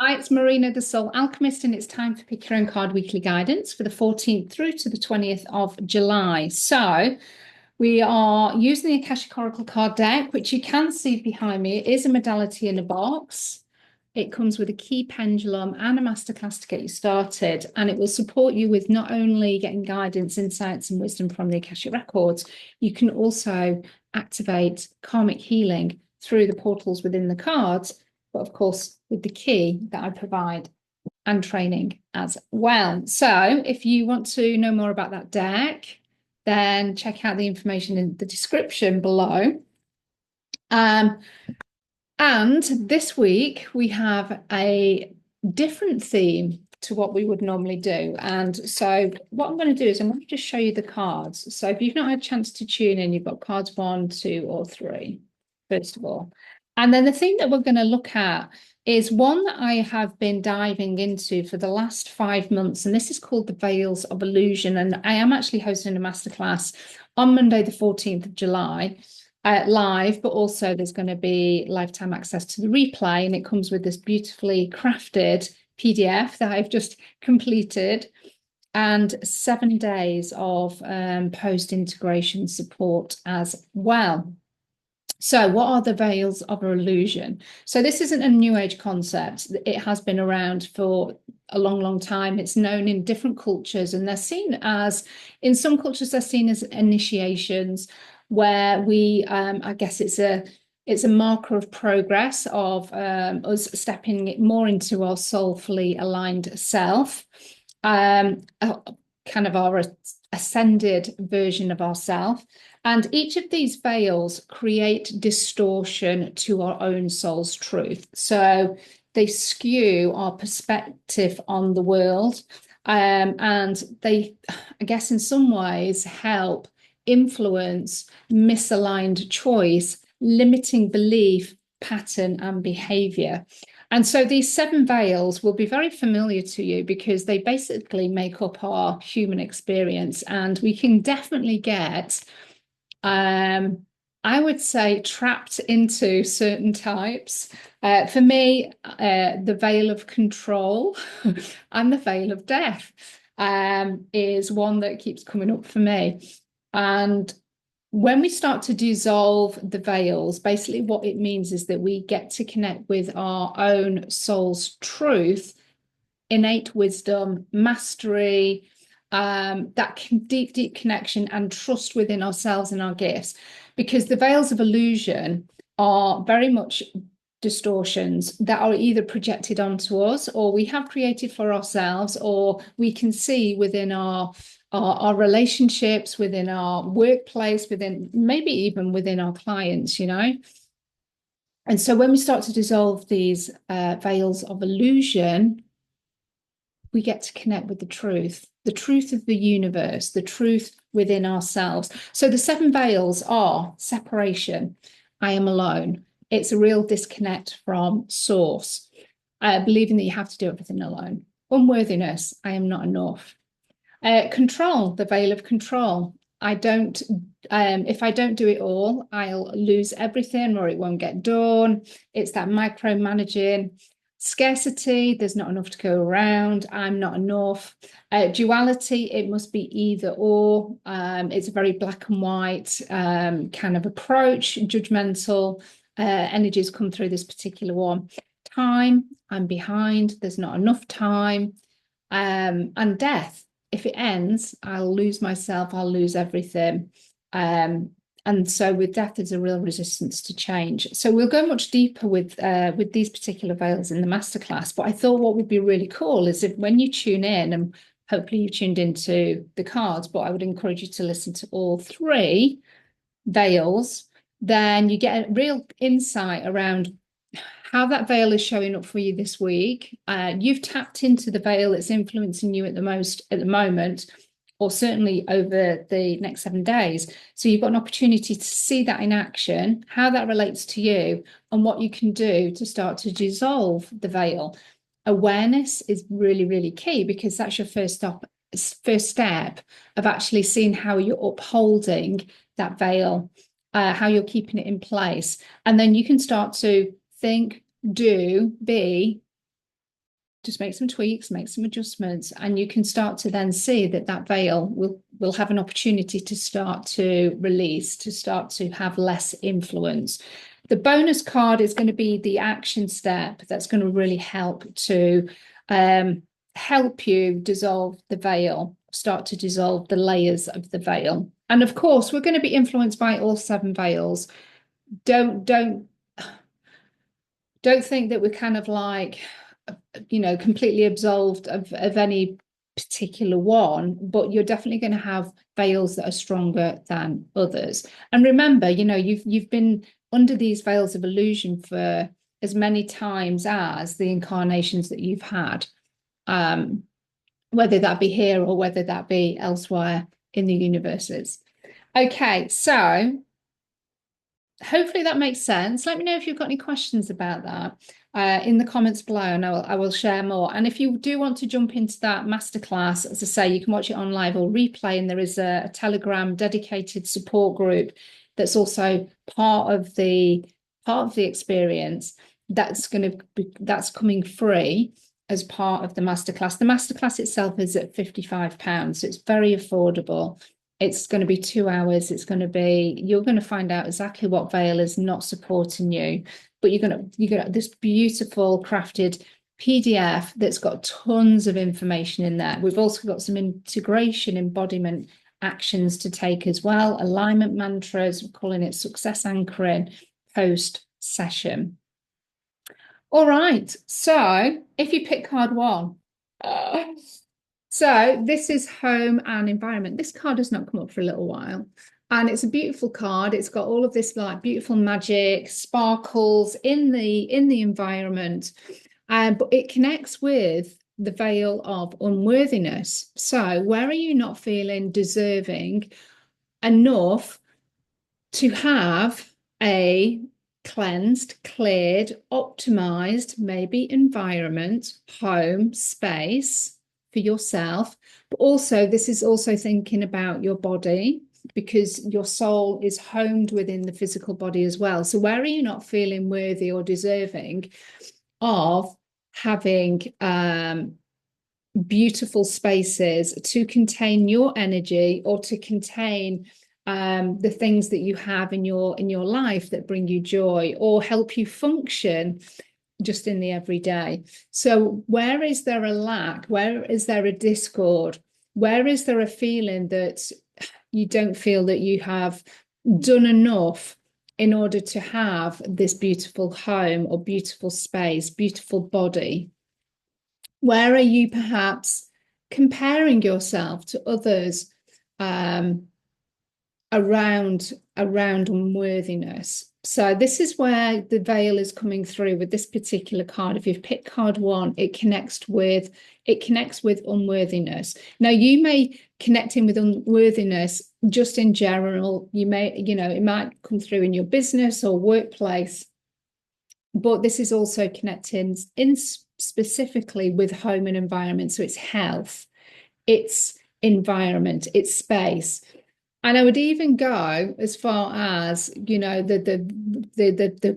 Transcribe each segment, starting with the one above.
Hi, it's Marina, the Soul Alchemist, and it's time for Pick Your Own Card Weekly Guidance for the 14th through to the 20th of July. So we are using the Akashic Oracle card deck, which you can see behind me. It is a modality in a box. It comes with a key pendulum and a masterclass to get you started, and it will support you with not only getting guidance, insights, and wisdom from the Akashic records, you can also activate karmic healing through the portals within the cards, but of course, with the key that I provide and training as well. So if you want to know more about that deck, then check out the information in the description below. And this week we have a different theme to what we would normally do. And so what I'm going to do is I'm going to just show you the cards. So if you've not had a chance to tune in, you've got cards 1, 2, or 3, first of all. And then the thing that we're going to look at is one that I have been diving into for the last 5 months, and this is called the Veils of Illusion. And I am actually hosting a masterclass on Monday, the 14th of July. Live, but also there's going to be lifetime access to the replay, and it comes with this beautifully crafted PDF that I've just completed and 7 days of post-integration support as well. So what are the veils of illusion? So this isn't a new age concept. It has been around for a long, long time. It's known in different cultures, and they're seen as, in some cultures, they're seen as initiations, where we, I guess it's a marker of progress of us stepping more into our soulfully aligned self, kind of our ascended version of ourself. And each of these veils create distortion to our own soul's truth. So they skew our perspective on the world, and they, I guess, in some ways help influence misaligned choice, limiting belief, pattern, and behavior. And so these 7 veils will be very familiar to you because they basically make up our human experience, and we can definitely get, I would say, trapped into certain types. For me, the veil of control and the veil of death is one that keeps coming up for me. And when we start to dissolve the veils, basically what it means is that we get to connect with our own soul's truth, innate wisdom, mastery, that deep, deep connection and trust within ourselves and our gifts. Because the veils of illusion are very much distortions that are either projected onto us, or we have created for ourselves, or we can see within our relationships, within our workplace, within maybe even within our clients, And so when we start to dissolve these veils of illusion, we get to connect with the truth of the universe, the truth within ourselves. So the 7 veils are separation. I am alone. It's a real disconnect from source, believing that you have to do everything alone. Unworthiness. I am not enough. Control, the veil of control. If I don't do it all, I'll lose everything, or it won't get done. It's that micromanaging. Scarcity, there's not enough to go around. I'm not enough. Duality, it must be either or. It's a very black and white kind of approach. Judgmental energies come through this particular one. Time, I'm behind. There's not enough time. And death, if it ends, I'll lose myself, I'll lose everything. And so with death, there's a real resistance to change. So we'll go much deeper with these particular veils in the masterclass. But I thought what would be really cool is if when you tune in, and hopefully you tuned into the cards, but I would encourage you to listen to all 3 veils, then you get a real insight around how that veil is showing up for you this week. You've tapped into the veil that's influencing you at the moment, or certainly over the next 7 days. So you've got an opportunity to see that in action, how that relates to you, and what you can do to start to dissolve the veil. Awareness is really, really key, because that's your first step of actually seeing how you're upholding that veil, how you're keeping it in place. And then you can start to think, do, be just make some tweaks, make some adjustments, and you can start to then see that that veil will have an opportunity to start to release, to start to have less influence. The bonus card is going to be the action step that's going to really help to help you dissolve the veil, start to dissolve the layers of the veil. And of course, we're going to be influenced by all 7 veils. Don't think that we're kind of like, you know, completely absolved of any particular one, but you're definitely going to have veils that are stronger than others. And remember, you know, you've been under these veils of illusion for as many times as the incarnations that you've had, whether that be here or whether that be elsewhere in the universes. Okay, so hopefully that makes sense. Let me know if you've got any questions about that in the comments below, and I will share more. And if you do want to jump into that masterclass, as I say, you can watch it on live or replay, and there is a Telegram dedicated support group that's also part of the experience. That's coming free as part of the masterclass. The masterclass itself is at £55, so it's very affordable. It's going to be 2 hours. You're going to find out exactly what veil is not supporting you, but you're going to get this beautiful crafted PDF that's got tons of information in there. We've also got some integration embodiment actions to take as well, alignment mantras. We're calling it success anchoring post session. All right, so if you pick card 1, so this is home and environment. This card has not come up for a little while, and it's a beautiful card. It's got all of this like beautiful magic, sparkles in the environment, but it connects with the veil of unworthiness. So where are you not feeling deserving enough to have a cleansed, cleared, optimized, maybe environment, home, space for yourself? But also, this is also thinking about your body, because your soul is homed within the physical body as well. So where are you not feeling worthy or deserving of having beautiful spaces to contain your energy, or to contain the things that you have in your life that bring you joy or help you function just in the everyday? So where is there a lack? Where is there a discord? Where is there a feeling that you don't feel that you have done enough in order to have this beautiful home or beautiful space, beautiful body? Where are you perhaps comparing yourself to others around unworthiness? So this is where the veil is coming through with this particular card. If you've picked card 1, it connects with unworthiness. Now, you may connect in with unworthiness just in general. You may, it might come through in your business or workplace, but this is also connecting in specifically with home and environment. So it's health, it's environment, it's space. And I would even go as far as, the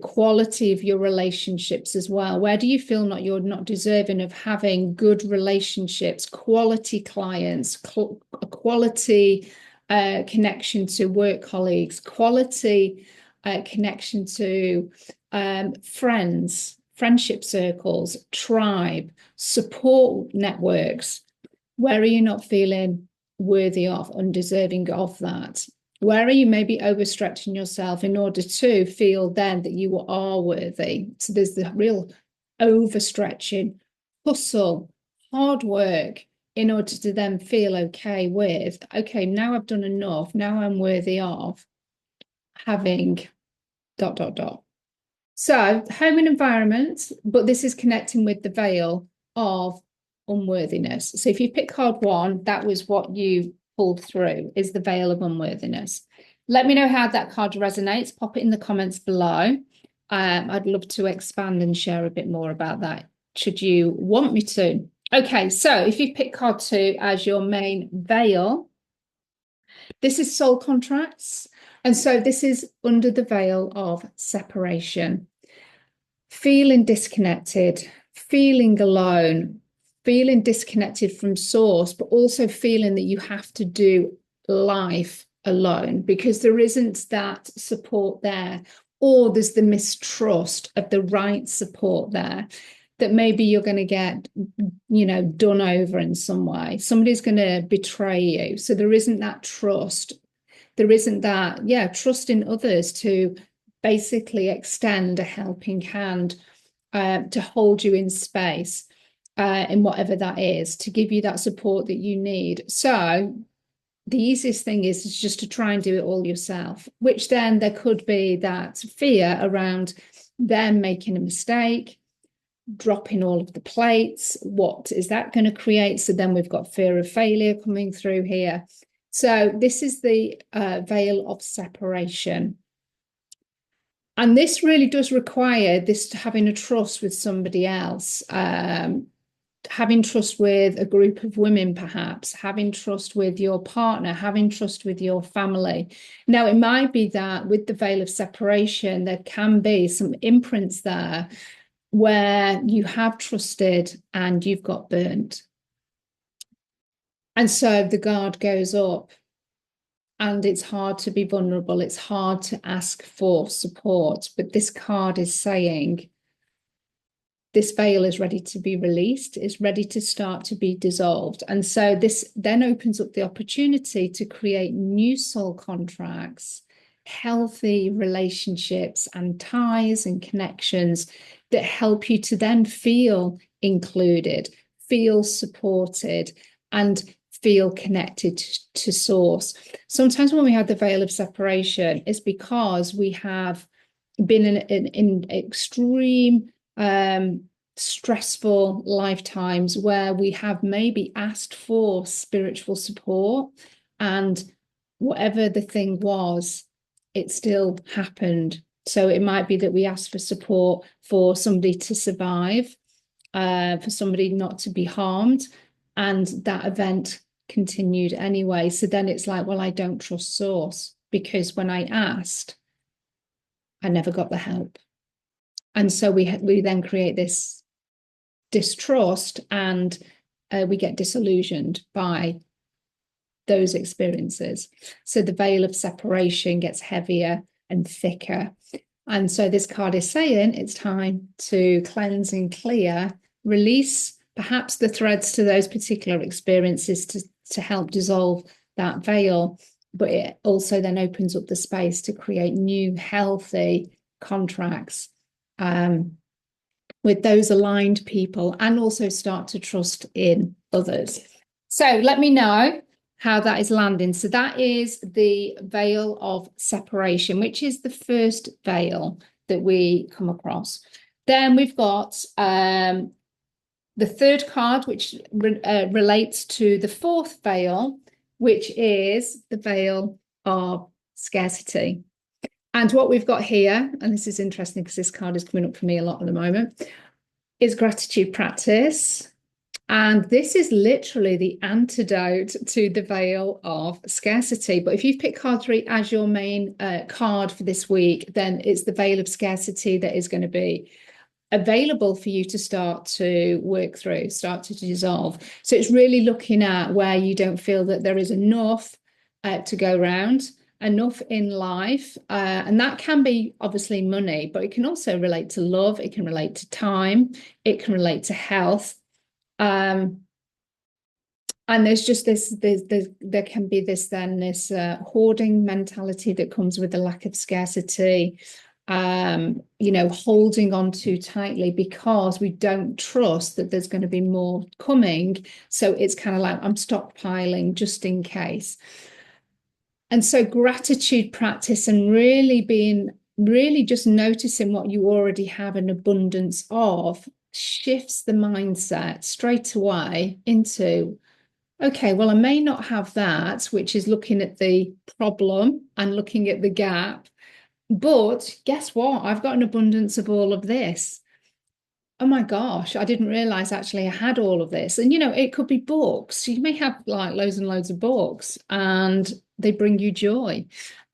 quality of your relationships as well. Where do you feel you're not deserving of having good relationships, quality clients, quality connection to work colleagues, quality connection to friends, friendship circles, tribe, support networks? Where are you not feeling worthy of, undeserving of that? Where are you maybe overstretching yourself in order to feel then that you are worthy? So there's the real overstretching, hustle, hard work in order to then feel okay with, okay, now I've done enough, now I'm worthy of having ... So home and environment, but this is connecting with the veil of unworthiness. So if you pick card 1, that was what you pulled through, is the veil of unworthiness. Let me know how that card resonates. Pop it in the comments below. I'd love to expand and share a bit more about that, should you want me to. Okay, so if you pick card 2 as your main veil, this is soul contracts. And so this is under the veil of separation. Feeling disconnected, feeling alone, feeling disconnected from source, but also feeling that you have to do life alone because there isn't that support there, or there's the mistrust of the right support there, that maybe you're going to get, done over in some way. Somebody's going to betray you. So there isn't that trust. There isn't that, trust in others to basically extend a helping hand, to hold you in space, in whatever that is, to give you that support that you need. So the easiest thing is just to try and do it all yourself, which then there could be that fear around them making a mistake, dropping all of the plates. What is that going to create? So then we've got fear of failure coming through here. So this is the veil of separation. And this really does require this having a trust with somebody else, having trust with a group of women, perhaps, having trust with your partner, having trust with your family. Now, it might be that with the veil of separation, there can be some imprints there where you have trusted and you've got burnt. And so the guard goes up. And it's hard to be vulnerable. It's hard to ask for support. But this card is saying this veil is ready to be released, is ready to start to be dissolved. And so this then opens up the opportunity to create new soul contracts, healthy relationships and ties and connections that help you to then feel included, feel supported, and feel connected to source. Sometimes when we have the veil of separation, it's because we have been in extreme stressful lifetimes where we have maybe asked for spiritual support, and whatever the thing was, it still happened. So it might be that we asked for support for somebody to survive, for somebody not to be harmed, and that event continued anyway. So then it's like, well, I don't trust source because when I asked, I never got the help. And so we then create this distrust, and we get disillusioned by those experiences. So the veil of separation gets heavier and thicker. And so this card is saying it's time to cleanse and clear, release perhaps the threads to those particular experiences to help dissolve that veil. But it also then opens up the space to create new healthy contracts with those aligned people, and also start to trust in others. So let me know how that is landing. So that is the veil of separation, which is the first veil that we come across. Then we've got the third card, which relates to the fourth veil, which is the veil of scarcity. And what we've got here, and this is interesting because this card is coming up for me a lot at the moment, is gratitude practice. And this is literally the antidote to the veil of scarcity. But if you've picked card 3 as your main card for this week, then it's the veil of scarcity that is going to be available for you to start to work through, start to dissolve. So it's really looking at where you don't feel that there is enough to go around, enough in life. And that can be obviously money, but it can also relate to love. It can relate to time. It can relate to health. And there's just this, there can be this hoarding mentality that comes with the lack of scarcity, holding on too tightly because we don't trust that there's going to be more coming. So it's kind of like, I'm stockpiling just in case. And so gratitude practice and really just noticing what you already have an abundance of shifts the mindset straight away into, okay, well, I may not have that, which is looking at the problem and looking at the gap, but guess what? I've got an abundance of all of this. Oh my gosh, I didn't realize actually I had all of this. And, it could be books. You may have like loads and loads of books and they bring you joy.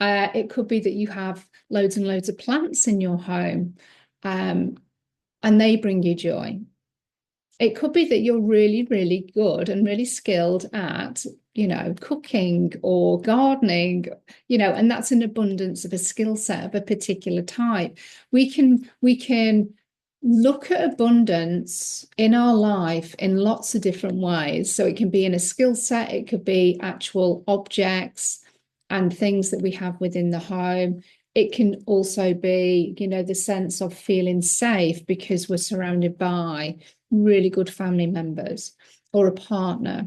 It could be that you have loads and loads of plants in your home, and they bring you joy. It could be that you're really, really good and really skilled at, cooking or gardening, and that's an abundance of a skill set of a particular type. We can look at abundance in our life in lots of different ways. So it can be in a skill set, it could be actual objects and things that we have within the home. It can also be, the sense of feeling safe because we're surrounded by really good family members or a partner.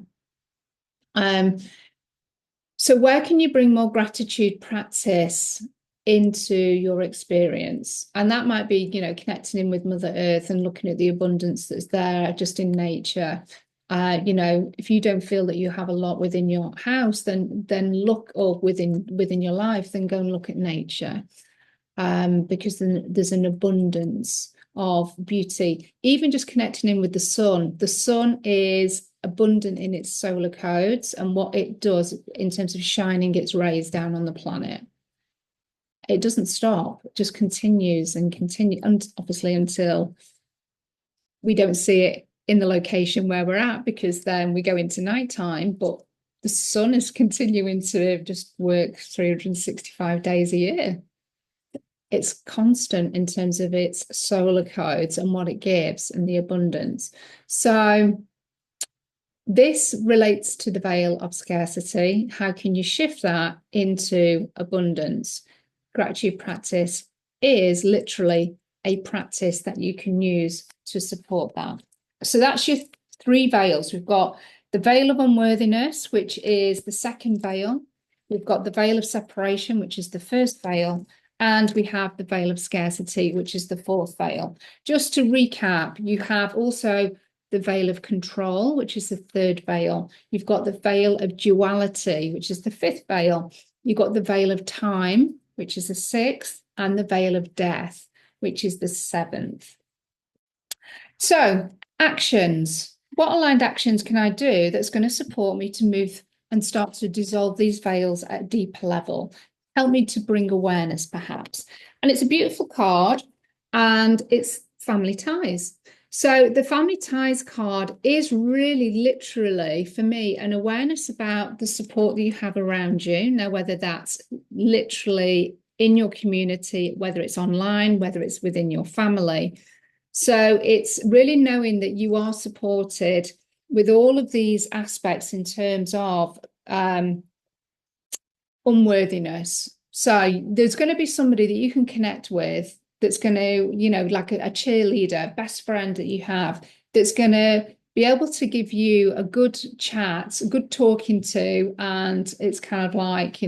So where can you bring more gratitude practice into your experience? And that might be, connecting in with Mother Earth and looking at the abundance that's there just in nature. If you don't feel that you have a lot within your house, then look, or within your life, then go and look at nature. Because then there's an abundance of beauty. Even just connecting in with the sun. The sun is abundant in its solar codes and what it does in terms of shining its rays down on the planet. It doesn't stop, it just continues and continues, and obviously until we don't see it in the location where we're at, because then we go into nighttime, but the sun is continuing to just work 365 days a year. It's constant in terms of its solar codes and what it gives and the abundance. So this relates to the veil of scarcity. How can you shift that into abundance? Gratitude practice is literally a practice that you can use to support that. So that's your 3 veils. We've got the veil of unworthiness, which is the second veil. We've got the veil of separation, which is the first veil. And we have the veil of scarcity, which is the 4th veil. Just to recap, you have also the veil of control, which is the 3rd veil. You've got the veil of duality, which is the 5th veil. You've got the veil of time, which is the 6th, and the veil of death, which is the 7th. So, actions. What aligned actions can I do that's going to support me to move and start to dissolve these veils at a deeper level? Help me to bring awareness, perhaps. And it's a beautiful card, and it's family ties. So the family ties card is really literally, for me, an awareness about the support that you have around you. Now, whether that's literally in your community, whether it's online, whether it's within your family. So it's really knowing that you are supported with all of these aspects in terms of unworthiness. So there's going to be somebody that you can connect with that's going to, like a cheerleader, best friend that you have, that's going to be able to give you a good chat, a good talking to, and it's kind of like,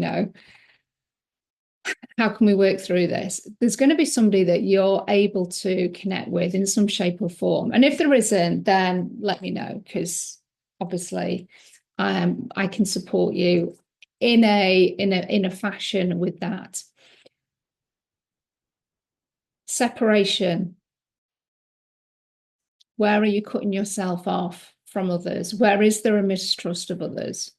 how can we work through this? There's going to be somebody that you're able to connect with in some shape or form. And if there isn't, then let me know, because obviously I can support you in a fashion with that. Separation. Where are you cutting yourself off from others? Where is there a mistrust of others?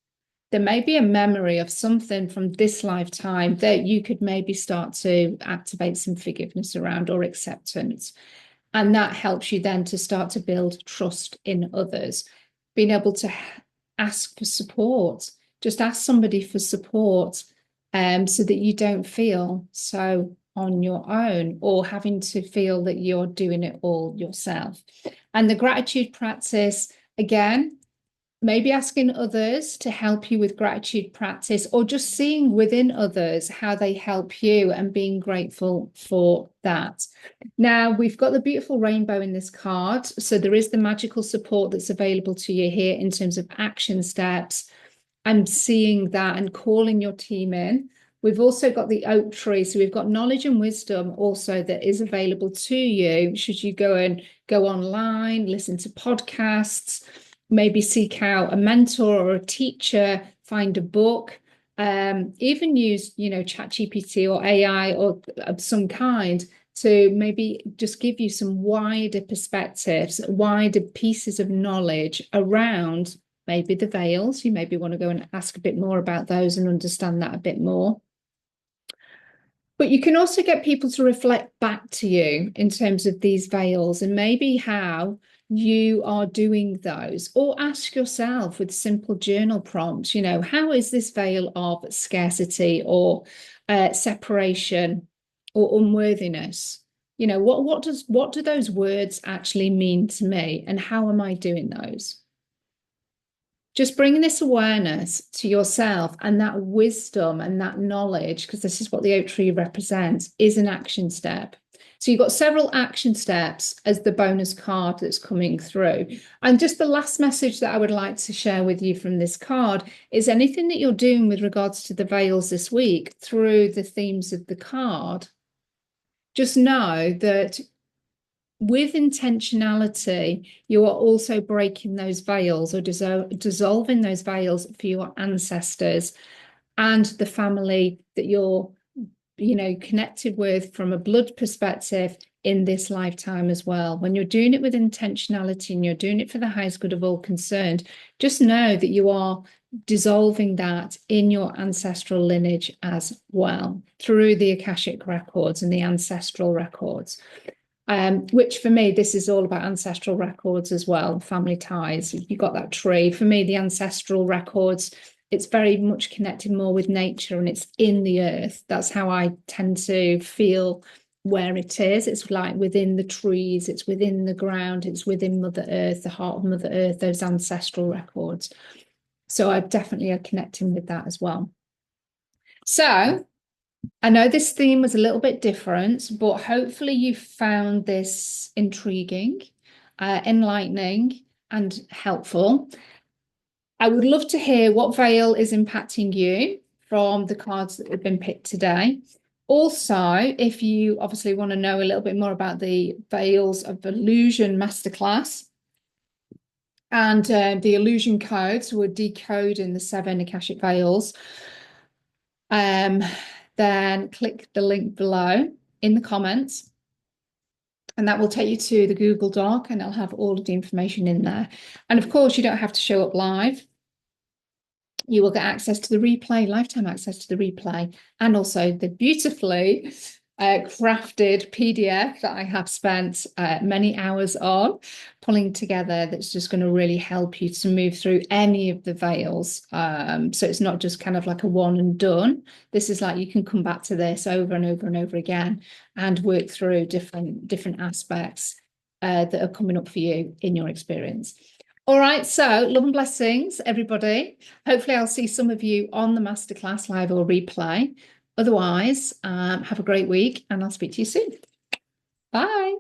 There may be a memory of something from this lifetime that you could maybe start to activate some forgiveness around, or acceptance. And that helps you then to start to build trust in others. Being able to ask for support. Just ask somebody for support, so that you don't feel so on your own, or having to feel that you're doing it all yourself. And the gratitude practice, again, maybe asking others to help you with gratitude practice, or just seeing within others how they help you and being grateful for that. Now, we've got the beautiful rainbow in this card. So there is the magical support that's available to you here in terms of action steps. I'm seeing that and calling your team in. We've also got the oak tree. So we've got knowledge and wisdom also that is available to you should you go online, listen to podcasts, maybe seek out a mentor or a teacher, find a book, even use, ChatGPT or AI or of some kind to maybe just give you some wider perspectives, wider pieces of knowledge around maybe the veils. You maybe want to go and ask a bit more about those and understand that a bit more. But you can also get people to reflect back to you in terms of these veils and maybe how you are doing those, or ask yourself with simple journal prompts, you know, how is this veil of scarcity or separation or unworthiness? You know, what do those words actually mean to me, and how am I doing those? Just bringing this awareness to yourself and that wisdom and that knowledge, because this is what the oak tree represents, is an action step. So you've got several action steps as the bonus card that's coming through. And just the last message that I would like to share with you from this card is anything that you're doing with regards to the veils this week through the themes of the card, just know that with intentionality, you are also breaking those veils or dissolving those veils for your ancestors and the family that you're, you know, connected with from a blood perspective in this lifetime as well. When you're doing it with intentionality and you're doing it for the highest good of all concerned, just know that you are dissolving that in your ancestral lineage as well through the Akashic records and the ancestral records. Which for me, this is all about ancestral records as well, family ties. You got that tree. For me, the ancestral records, it's very much connected more with nature and it's in the earth. That's how I tend to feel where it is. It's like within the trees, it's within the ground, it's within Mother Earth, the heart of Mother Earth, those ancestral records. So I definitely are connecting with that as well. So I know this theme was a little bit different, but hopefully you found this intriguing, enlightening, and helpful. I would love to hear what veil is impacting you from the cards that have been picked today. Also, if you obviously want to know a little bit more about the Veils of Illusion Masterclass and the illusion codes, so we're decoding the 7 Akashic veils, then click the link below in the comments and that will take you to the Google Doc and I'll have all of the information in there. And of course, you don't have to show up live. You will get access to the replay, lifetime access to the replay, and also the beautifully crafted PDF that I have spent many hours on pulling together, that's just going to really help you to move through any of the veils. So it's not just kind of like a one and done. This is like you can come back to this over and over and over again and work through different aspects that are coming up for you in your experience. All right, so love and blessings, everybody. Hopefully I'll see some of you on the masterclass live or replay. Otherwise, have a great week and I'll speak to you soon. Bye.